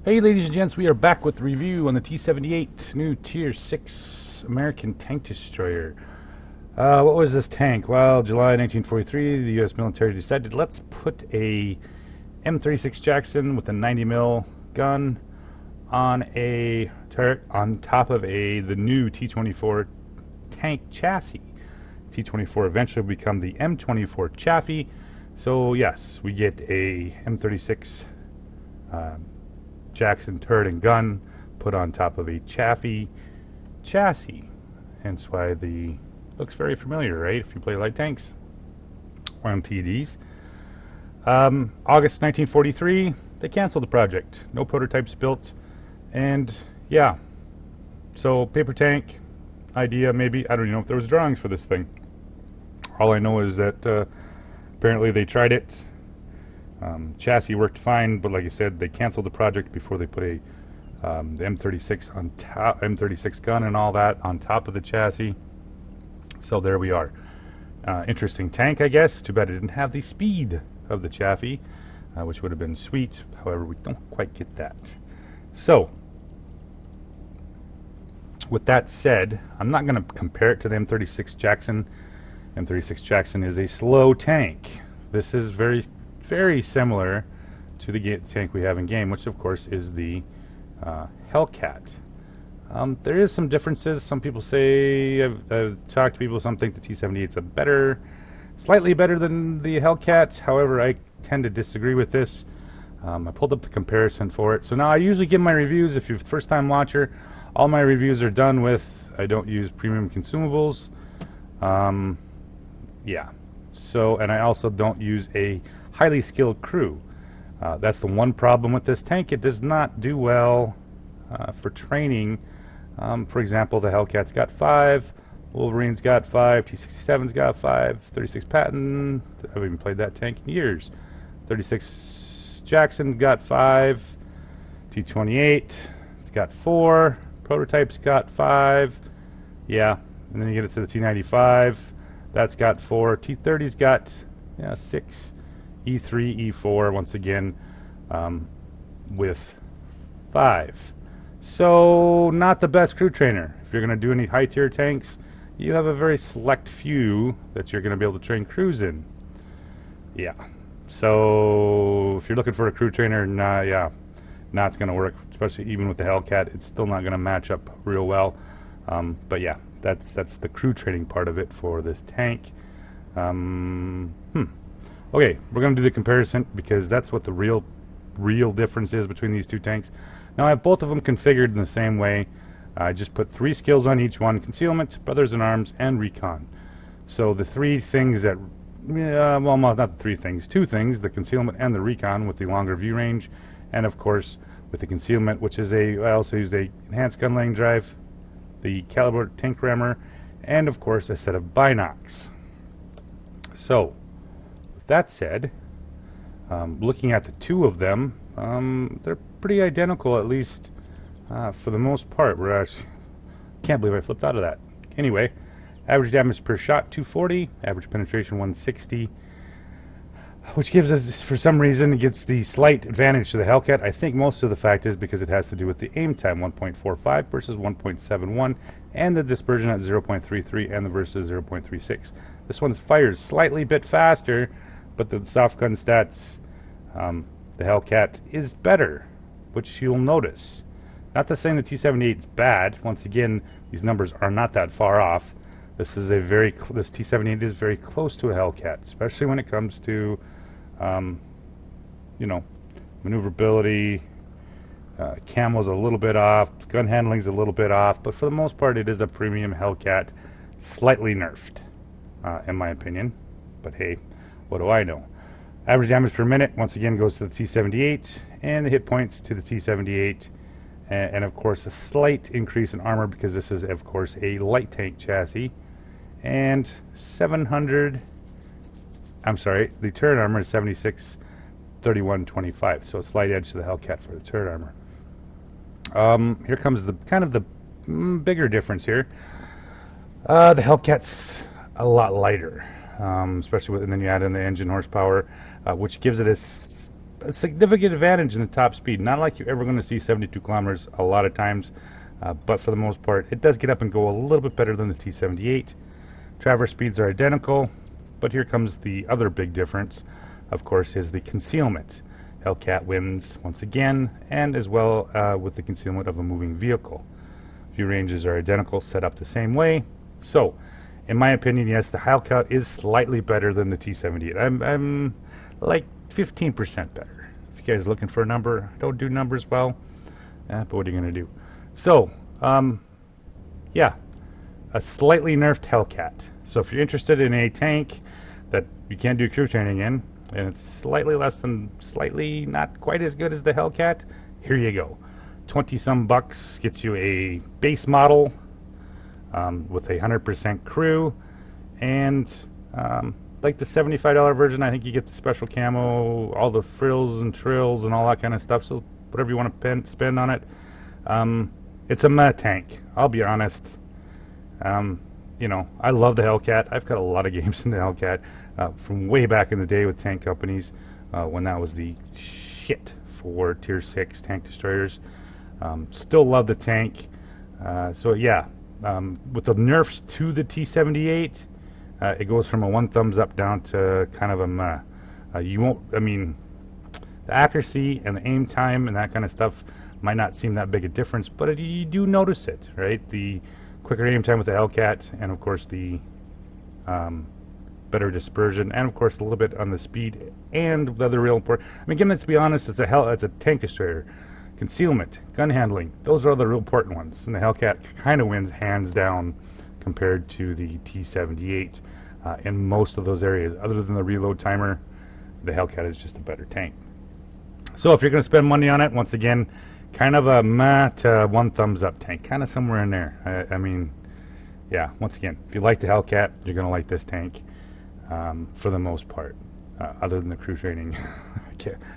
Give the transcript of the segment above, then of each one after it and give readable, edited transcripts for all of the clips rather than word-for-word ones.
Hey ladies and gents, we are back with the review on the T-78 new Tier 6 American tank destroyer. What was this tank? Well, July 1943, the U.S. military decided let's put a M36 Jackson with a 90 mil gun on a turret on top of the new T-24 tank chassis. T-24 eventually will become the M24 Chaffee. So yes, we get a M36 Jackson turret and gun put on top of a Chaffee chassis. Hence why the looks very familiar, right? If you play light tanks or MTDs. August 1943, they canceled the project. No prototypes built. And yeah, so paper tank idea maybe. I don't even know if there was drawings for this thing. All I know is that apparently they tried it. Chassis worked fine, but like I said, they canceled the project before they put the M36 on top, M36 gun and all that on top of the chassis. So there we are. Interesting tank, I guess. Too bad it didn't have the speed of the Chaffee, which would have been sweet. However, we don't quite get that. So, with that said, I'm not going to compare it to the M36 Jackson. M36 Jackson is a slow tank. This is very similar to the tank we have in game, which of course is the Hellcat. There is some differences. Some people say, I've talked to people, some think the T-78 is slightly better than the Hellcat. However, I tend to disagree with this. I pulled up the comparison for it. So now I usually give my reviews, if you're a first time watcher, all my reviews are done with, I don't use premium consumables. Yeah. So, and I also don't use a highly skilled crew. That's the one problem with this tank. It does not do well for training. For example, the Hellcat's got 5, Wolverine's got 5, T-67's got 5, 36 Patton, I haven't even played that tank in years. 36 Jackson got 5, T-28, it's got 4, Prototype's got 5, yeah, and then you get it to the T-95, that's got 4, T-30's got 6, E3, E4, once again, with 5. So, not the best crew trainer. If you're going to do any high tier tanks, you have a very select few that you're going to be able to train crews in. Yeah. So, if you're looking for a crew trainer, not it's going to work. Especially even with the Hellcat, it's still not going to match up real well. But yeah, that's the crew training part of it for this tank. Okay, we're going to do the comparison because that's what the real difference is between these two tanks. Now I have both of them configured in the same way. I just put 3 skills on each one: concealment, brothers in arms, and recon. So the 3 things that, well, not the 3 things, 2 things: the concealment and the recon with the longer view range, and of course with the concealment, which is I also use a enhanced gun laying drive, the caliber tank rammer, and of course a set of binocs. So with that said, looking at the 2 of them, they're pretty identical, at least for the most part. We're actually, can't believe I flipped out of that. Anyway, average damage per shot 240, average penetration 160, which gives us, for some reason, it gets the slight advantage to the Hellcat. I think most of the fact is because it has to do with the aim time, 1.45 versus 1.71, and the dispersion at 0.33 and the versus 0.36. This one fires slightly bit faster, but the soft gun stats, the Hellcat is better, which you'll notice. Not to say the T-78 is bad. Once again, these numbers are not that far off. This is this T-78 is very close to a Hellcat, especially when it comes to, maneuverability. Camo's a little bit off, gun handling's a little bit off, but for the most part, it is a premium Hellcat, slightly nerfed, in my opinion. But hey, what do I know? Average damage per minute, once again, goes to the T-78, and the hit points to the T-78, and of course a slight increase in armor because this is, of course, a light tank chassis, and the turret armor is 76, 31, 25, so a slight edge to the Hellcat for the turret armor. Here comes the kind of the bigger difference here. The Hellcat's a lot lighter. Especially and then you add in the engine horsepower, which gives it a significant advantage in the top speed. Not like you're ever going to see 72 kilometers a lot of times, but for the most part, it does get up and go a little bit better than the T-78. Traverse speeds are identical, but here comes the other big difference, of course, is the concealment. Hellcat wins once again, and as well with the concealment of a moving vehicle. View ranges are identical, set up the same way. So, in my opinion, yes, the Hellcat is slightly better than the T-78. I'm like 15% better. If you guys are looking for a number, I don't do numbers well, but what are you going to do? So, yeah, a slightly nerfed Hellcat. So if you're interested in a tank that you can't do crew training in, and it's slightly less than, slightly not quite as good as the Hellcat, here you go. 20-some bucks gets you a base model with a 100% crew, and like the $75 version, I think you get the special camo, all the frills and trills and all that kind of stuff, so whatever you want to spend on it. It's a meh tank, I'll be honest. You know, I love the Hellcat. I've got a lot of games in the Hellcat from way back in the day with tank companies when that was the shit for Tier 6 tank destroyers. Still love the tank. So yeah, with the nerfs to the T-78, it goes from a 1 thumbs up down to kind of a meh. You won't, I mean, the accuracy and the aim time and that kind of stuff might not seem that big a difference, but you do notice it, right? The quicker aim time with the Hellcat, and of course the better dispersion, and of course a little bit on the speed, and the other real important. I mean, again, let's be honest, it's a tank destroyer. Concealment, gun handling, those are the real important ones, and the Hellcat kind of wins hands down compared to the T-78 in most of those areas. Other than the reload timer, the Hellcat is just a better tank. So if you're going to spend money on it, once again, kind of a meh to 1 thumbs up tank, kind of somewhere in there. I mean, yeah, once again, if you like the Hellcat, you're going to like this tank for the most part, other than the crew training.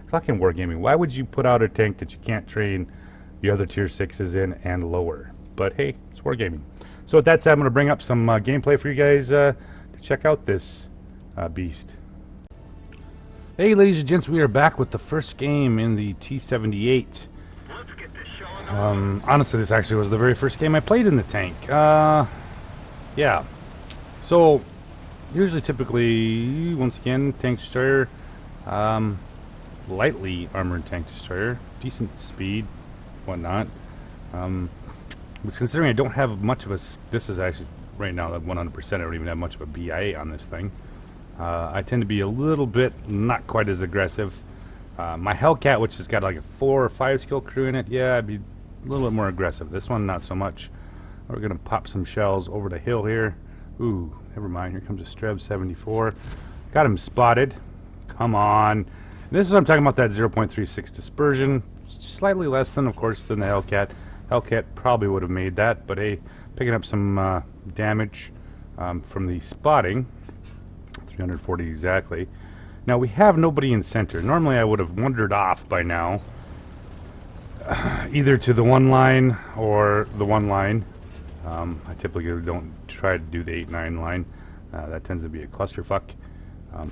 Fucking wargaming. Why would you put out a tank that you can't train the other Tier 6s in and lower? But hey, it's wargaming. So with that said, I'm going to bring up some gameplay for you guys to check out this beast. Hey, ladies and gents, we are back with the first game in the T-78. Honestly, this actually was the very first game I played in the tank. Yeah. So, usually, typically, once again, tank destroyer, lightly armored tank destroyer, decent speed, whatnot. But considering I don't have much of a, this is actually, right now, at 100%, I don't even have much of a BIA on this thing. I tend to be a little bit not quite as aggressive. My Hellcat, which has got like a 4 or 5 skill crew in it, yeah, I'd be a little bit more aggressive. This one, not so much. We're going to pop some shells over the hill here. Ooh, never mind. Here comes a Strev 74. Got him spotted. Come on. And this is what I'm talking about, that 0.36 dispersion. Slightly less than, of course, than the Hellcat. Hellcat probably would have made that, but hey, picking up some damage from the spotting. 340 exactly. Now, we have nobody in center. Normally, I would have wandered off by now, either to the 1 line or the 1 line. I typically don't try to do the 8-9 line. That tends to be a clusterfuck.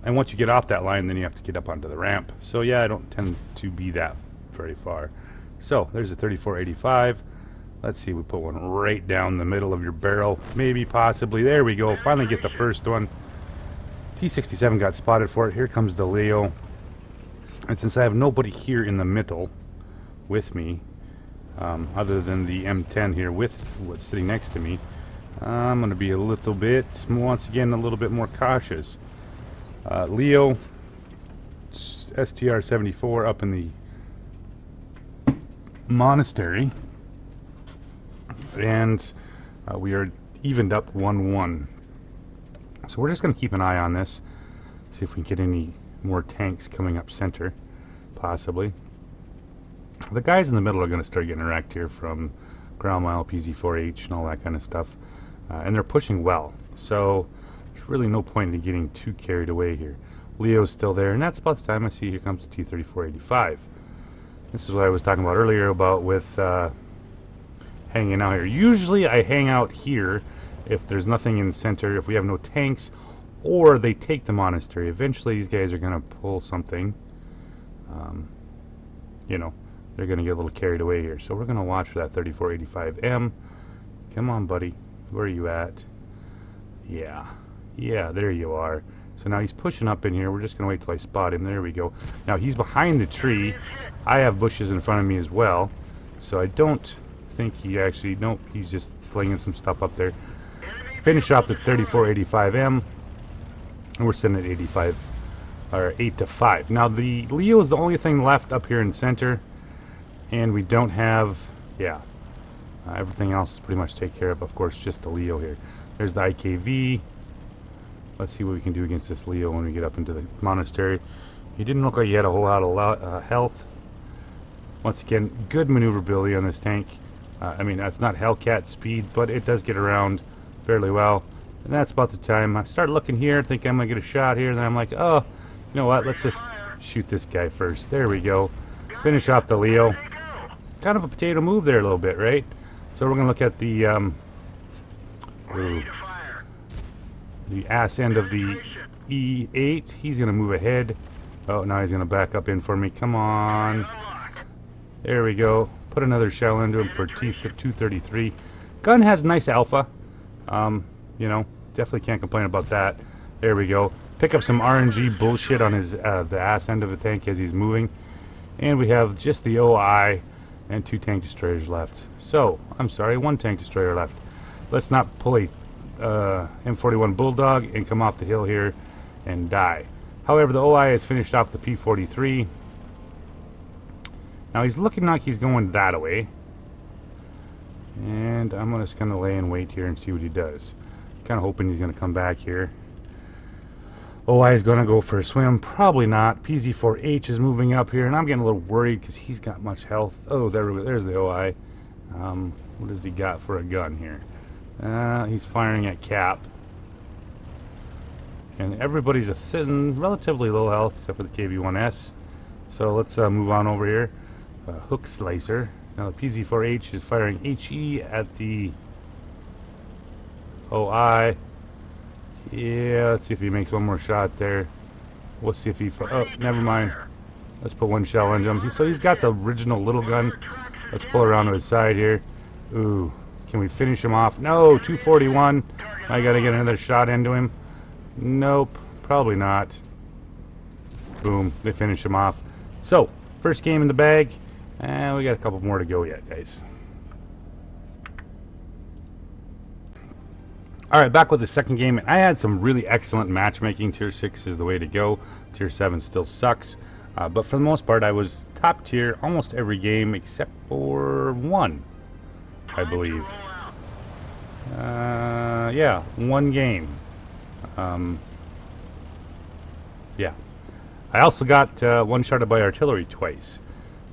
And once you get off that line, then you have to get up onto the ramp. So yeah, I don't tend to be that very far. So there's a 3485. Let's see, we put one right down the middle of your barrel. Maybe, possibly. There we go. Finally get the first one. T-67 got spotted for it. Here comes the Leo. And since I have nobody here in the middle with me, other than the M10 here with what's sitting next to me, I'm going to be a little bit, once again, a little bit more cautious. Leo, STR-74 up in the monastery. And we are evened up 1-1. So we're just going to keep an eye on this, see if we can get any more tanks coming up center, possibly. The guys in the middle are going to start getting wrecked here from ground mile, PZ4H, and all that kind of stuff. And they're pushing well, so there's really no point in getting too carried away here. Leo's still there, and that's about the time I see here comes the T-3485. This is what I was talking about earlier about with hanging out here. Usually I hang out here if there's nothing in the center, if we have no tanks, or they take the monastery. Eventually these guys are going to pull something. you know, they're going to get a little carried away here. So we're going to watch for that 3485M. Come on, buddy. Where are you at? Yeah. Yeah, there you are. So now he's pushing up in here. We're just going to wait till I spot him. There we go. Now he's behind the tree. I have bushes in front of me as well. So I don't think he actually... Nope, he's just flinging some stuff up there. Finish off the 3485M. And we're sitting at 85... Or 8-5. Now the Leo is the only thing left up here in center. And we don't have... Yeah. Everything else is pretty much taken care of. Of course, just the Leo here. There's the IKV. Let's see what we can do against this Leo when we get up into the monastery. He didn't look like he had a whole lot of health. Once again, good maneuverability on this tank. I mean, that's not Hellcat speed, but it does get around fairly well. And that's about the time I started looking here, thinking I'm going to get a shot here. And then I'm like, oh, you know what? Let's just shoot this guy first. There we go. Finish off the Leo. Kind of a potato move there a little bit, right? So we're going to look at the ass end of the E8. He's going to move ahead. Oh, now he's going to back up in for me. Come on. There we go. Put another shell into him for T-233. Gun has nice alpha. You know, definitely can't complain about that. There we go. Pick up some RNG bullshit on his the ass end of the tank as he's moving. And we have just the OI and 2 tank destroyers left. So, I'm sorry, 1 tank destroyer left. Let's not pull a M41 Bulldog and come off the hill here and die. However, the OI has finished off the P43. Now he's looking like he's going that way. And I'm just going to lay in wait here and see what he does. Kind of hoping he's going to come back here. OI is going to go for a swim. Probably not. PZ4H is moving up here, and I'm getting a little worried because he's got much health. Oh, there's the OI. What does he got for a gun here? He's firing at cap. And everybody's sitting relatively low health, except for the KV-1S. So let's move on over here. Hook Slicer. Now the PZ4H is firing HE at the OI. Yeah, let's see if he makes one more shot there. We'll see if he... Oh, never mind. Let's put 1 shell into him. So he's got the original little gun. Let's pull around to his side here. Ooh, can we finish him off? No, 241. I gotta get another shot into him. Nope, probably not. Boom, they finish him off. So, first game in the bag. And we got a couple more to go yet, guys. Alright, back with the second game. I had some really excellent matchmaking. Tier 6 is the way to go. Tier 7 still sucks. But for the most part, I was top tier almost every game except for 1, I believe. Yeah, 1 game. Yeah. I also got one-shotted by artillery twice.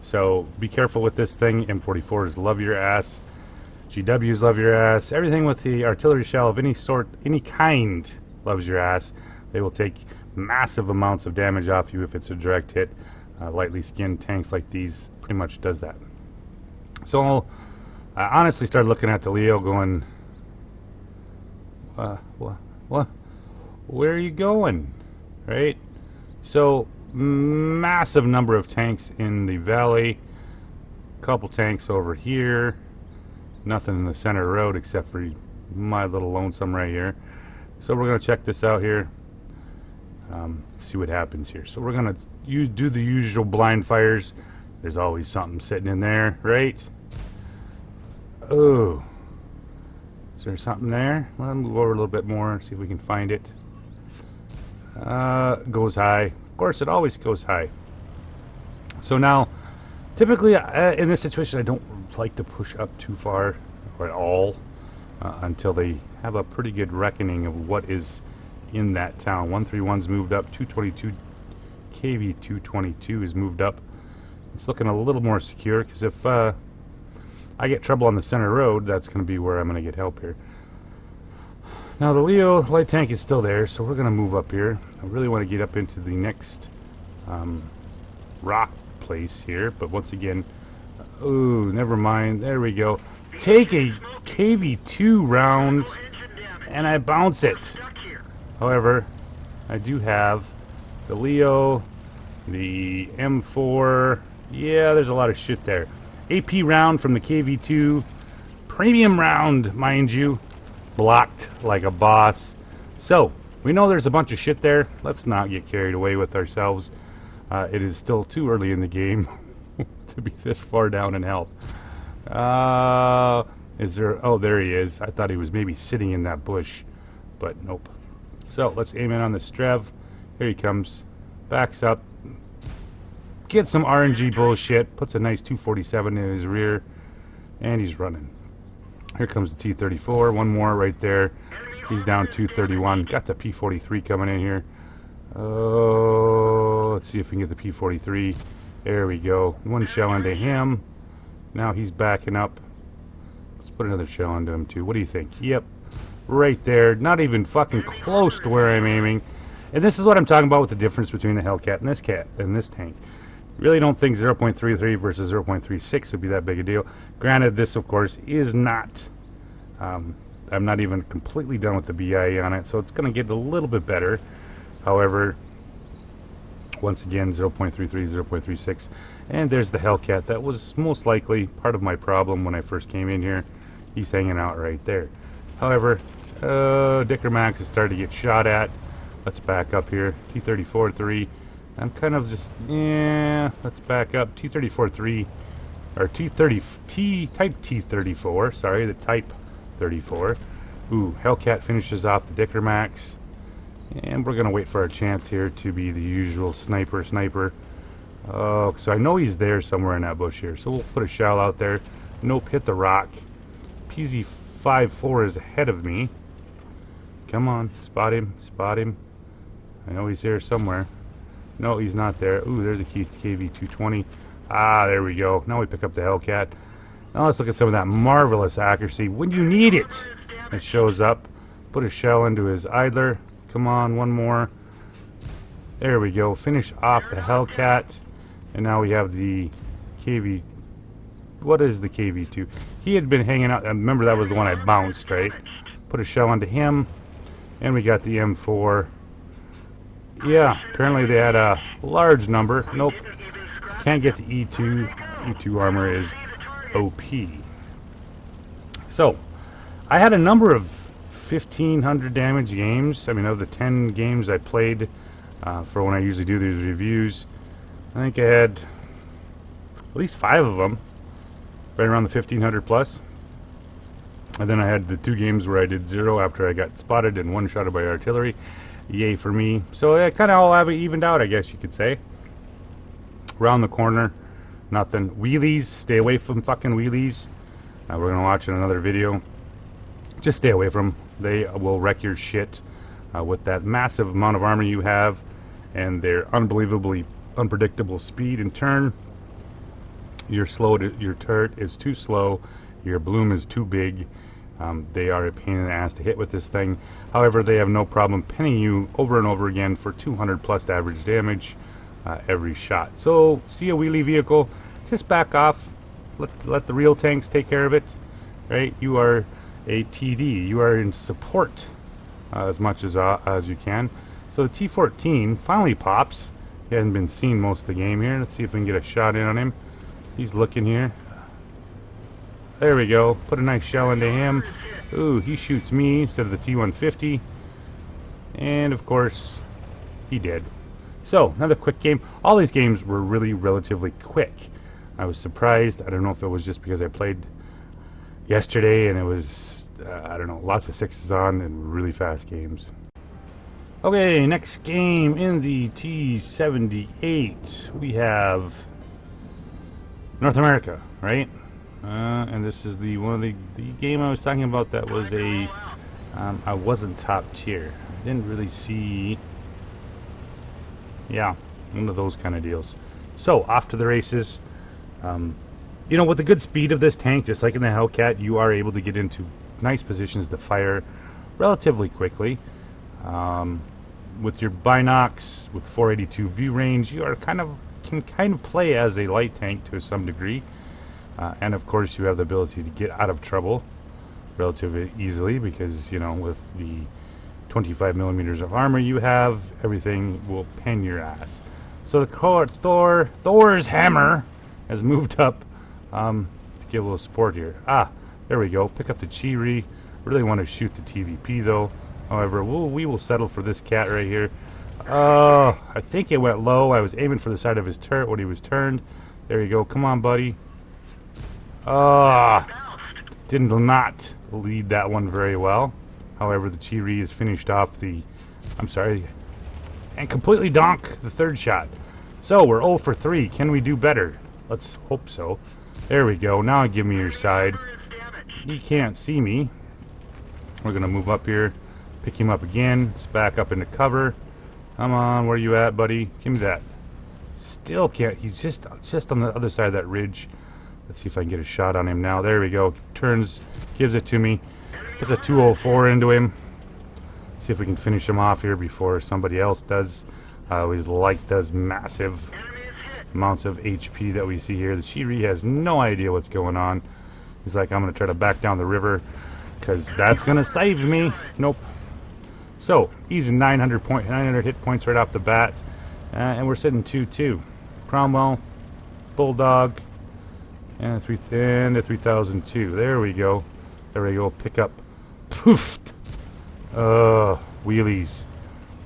So be careful with this thing. M44s love your ass. GWs love your ass. Everything with the artillery shell of any sort, any kind, loves your ass. They will take massive amounts of damage off you if it's a direct hit. Lightly skinned tanks like these pretty much does that. So I honestly started looking at the Leo going, what? Where are you going? Right? So massive number of tanks in the valley. Couple tanks over here. Nothing in the center road except for my little lonesome right here. So we're going to check this out here. See what happens here. So we're going to do the usual blind fires. There's always something sitting in there, right? Oh. Is there something there? Well, move over a little bit more, see if we can find it. Goes high. Of course, it always goes high. So now, typically, in this situation, I don't like to push up too far or at all until they have a pretty good reckoning of what is in that town. 131's moved up. 222 KV 222 is moved up. It's looking a little more secure because if I get trouble on the center road, that's going to be where I'm going to get help here. Now the Leo light tank is still there, so we're going to move up here. I really want to get up into the next rock place here, but once again, oh, never mind. There we go. Take a KV2 round, and I bounce it. However, I do have the Leo, the M4, Yeah, there's a lot of shit there. AP round from the KV2. Premium round, mind you. Blocked like a boss. So, we know there's a bunch of shit there. Let's not get carried away with ourselves. It is still too early in the game to be this far down in health. Is there... Oh, there he is. I thought he was maybe sitting in that bush. But nope. So, let's aim in on the Strev. Here he comes. Backs up. Gets some RNG bullshit. Puts a nice 247 in his rear. And he's running. Here comes the T-34. One more right there. He's down 231. Got the P-43 coming in here. Oh, let's see if we can get the P-43. There we go. One shell into him. Now he's backing up. Let's put another shell into him too. What do you think? Yep. Right there. Not even fucking close to where I'm aiming. And this is what I'm talking about with the difference between the Hellcat and this tank. Really don't think 0.33 versus 0.36 would be that big a deal. Granted, this, of course, is not... I'm not even completely done with the BIE on it, so it's going to get a little bit better. However, once again, 0.33, 0.36. And there's the Hellcat. That was most likely part of my problem when I first came in here. He's hanging out right there. However, Dicker Max is starting to get shot at. Let's back up here. T-34-3. I'm kind of just, let's back up. T-34-3, or Type T-34, sorry, the Type 34. Ooh, Hellcat finishes off the Dicker Max. And we're going to wait for our chance here to be the usual sniper. Oh, so I know he's there somewhere in that bush here. So we'll put a shell out there. Nope, hit the rock. PZ-54 is ahead of me. Come on, spot him. I know he's here somewhere. No, he's not there. Ooh, there's a KV-220. Ah, there we go. Now we pick up the Hellcat. Now let's look at some of that marvelous accuracy. When you need it, it shows up. Put a shell into his idler. Come on, one more. There we go. Finish off the Hellcat. And now we have the KV... What is the KV-2? He had been hanging out. Remember, that was the one I bounced, right? Put a shell onto him. And we got the M4. Yeah, apparently they had a large number. Nope. Can't get the E2. E2 armor is OP. So, I had a number of 1,500 damage games. I mean, of the 10 games I played for when I usually do these reviews, I think I had at least 5 of them, right around the 1,500 plus. And then I had the 2 games where I did 0 after I got spotted and one-shotted by artillery. Yay for me. So I kind of all have it evened out, I guess you could say. Round the corner, nothing. Wheelies, stay away from fucking wheelies. We're going to watch another video. Just stay away from them. They will wreck your shit with that massive amount of armor you have and their unbelievably unpredictable speed and turn. Your turret is too slow. Your bloom is too big. They are a pain in the ass to hit with this thing. However, they have no problem pinning you over and over again for 200 plus average damage every shot. So, see a wheelie vehicle, just back off. Let the real tanks take care of it. Right? You are a TD. You are in support as much as you can. So the T-14 finally pops. He hasn't been seen most of the game here. Let's see if we can get a shot in on him. He's looking here. There we go. Put a nice shell into him. Ooh, he shoots me instead of the T-150. And, of course, he did. So, another quick game. All these games were really relatively quick. I was surprised. I don't know if it was just because I played yesterday and it was, I don't know, lots of 6s on and really fast games. Okay, next game in the T-78. We have North America, right? And this is the one of the game I was talking about that was a I wasn't top tier. I didn't really see, yeah, one of those kind of deals. So off to the races. You know, with the good speed of this tank, just like in the Hellcat, you are able to get into nice positions to fire relatively quickly. With your binocs, with 482 view range, you are can kind of play as a light tank to some degree. And of course you have the ability to get out of trouble relatively easily because, you know, with the 25 millimeters of armor you have, everything will pen your ass. So the Thor's hammer has moved up to give a little support here. Ah, there we go. Pick up the Chiri. Really want to shoot the TVP though. However, we will settle for this cat right here. I think it went low. I was aiming for the side of his turret when he was turned. There you go. Come on, buddy. Did not lead that one very well. However, the Chiri has finished off the... I'm sorry. And completely donk the third shot. So, we're 0 for 3. Can we do better? Let's hope so. There we go. Now give me your side. He can't see me. We're going to move up here. Pick him up again. Let's back up into cover. Come on, where you at, buddy? Give me that. Still can't. He's just on the other side of that ridge. Let's see if I can get a shot on him now. There we go. Turns, gives it to me. Puts a 204 into him. See if we can finish him off here before somebody else does. His light does massive amounts of HP that we see here. The Chiri has no idea what's going on. He's like, I'm going to try to back down the river because that's going to save me. Nope. So, easy 900 hit points right off the bat. And we're sitting 2-2. Cromwell, Bulldog, and the 3002. There we go. There we go. Pick up. Poof! Wheelies.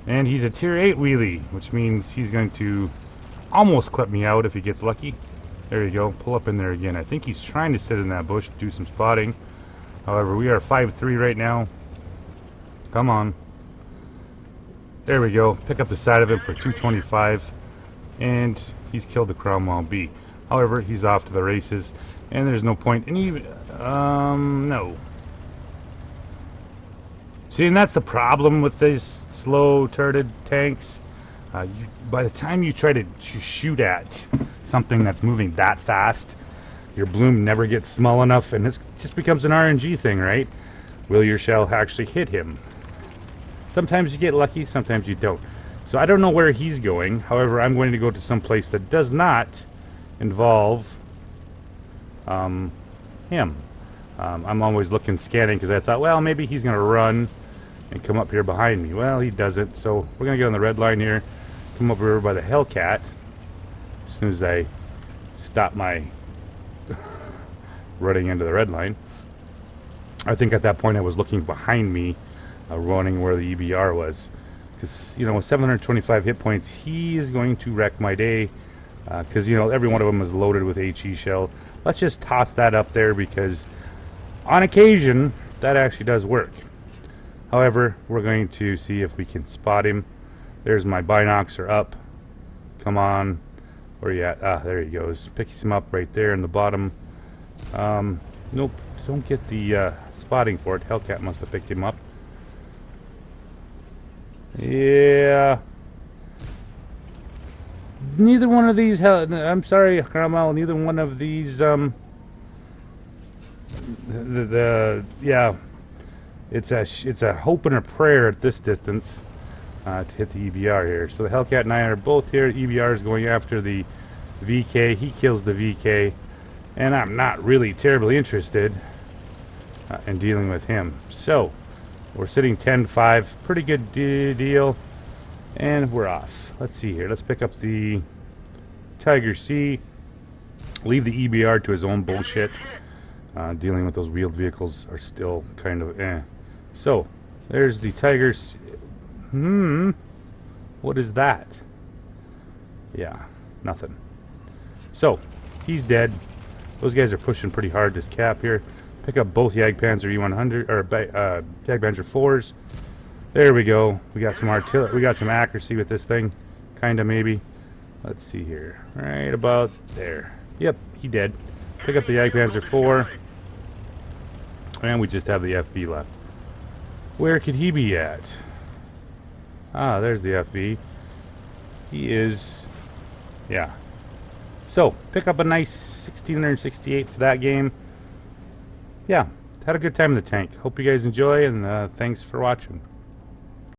And he's a tier 8 wheelie, which means he's going to almost clip me out if he gets lucky. There you go. Pull up in there again. I think he's trying to sit in that bush, do some spotting. However, we are 5-3 right now. Come on. There we go. Pick up the side of him for 225. And he's killed the Cromwell B. However, he's off to the races. And there's no point in even... no. See, and that's the problem with these slow turreted tanks. By the time you try to shoot at something that's moving that fast, your bloom never gets small enough, and this just becomes an RNG thing, right? Will your shell actually hit him? Sometimes you get lucky, sometimes you don't. So I don't know where he's going. However, I'm going to go to some place that does not involve him. I'm always looking, scanning, because I thought, well, maybe he's going to run and come up here behind me. Well, he doesn't, so we're going to get on the red line here, come up here by the Hellcat. As soon as I stop my running into the red line. I think at that point I was looking behind me, running where the EBR was. Because, you know, with 725 hit points, he is going to wreck my day. Because, you know, every one of them is loaded with HE shell. Let's just toss that up there because on occasion, that actually does work. However, we're going to see if we can spot him. There's my binocs are up. Come on. Where you at? Ah, there he goes. Picks him up right there in the bottom. Nope. Don't get the spotting for it. Hellcat must have picked him up. Yeah. Neither one of these... I'm sorry, Cromwell. Neither one of these... yeah. It's a hope and a prayer at this distance to hit the EBR here. So the Hellcat and I are both here. EBR is going after the VK. He kills the VK. And I'm not really terribly interested in dealing with him. So, we're sitting 10-5. Pretty good deal. And we're off. Let's see here. Let's pick up the Tiger C. Leave the EBR to his own bullshit. Dealing with those wheeled vehicles are still kind of eh. So, there's the Tiger C. What is that? Yeah, nothing. So, he's dead. Those guys are pushing pretty hard this cap here. Pick up both Jagdpanzer E100 or Jagdpanzer 4s. There we go. We got some artillery. We got some accuracy with this thing, kinda maybe. Let's see here. Right about there. Yep, he did. Pick up the Jagdpanzer 4, and we just have the FV left. Where could he be at? Ah, there's the FV. He is, yeah. So, pick up a nice 1668 for that game. Yeah, had a good time in the tank. Hope you guys enjoy, and thanks for watching.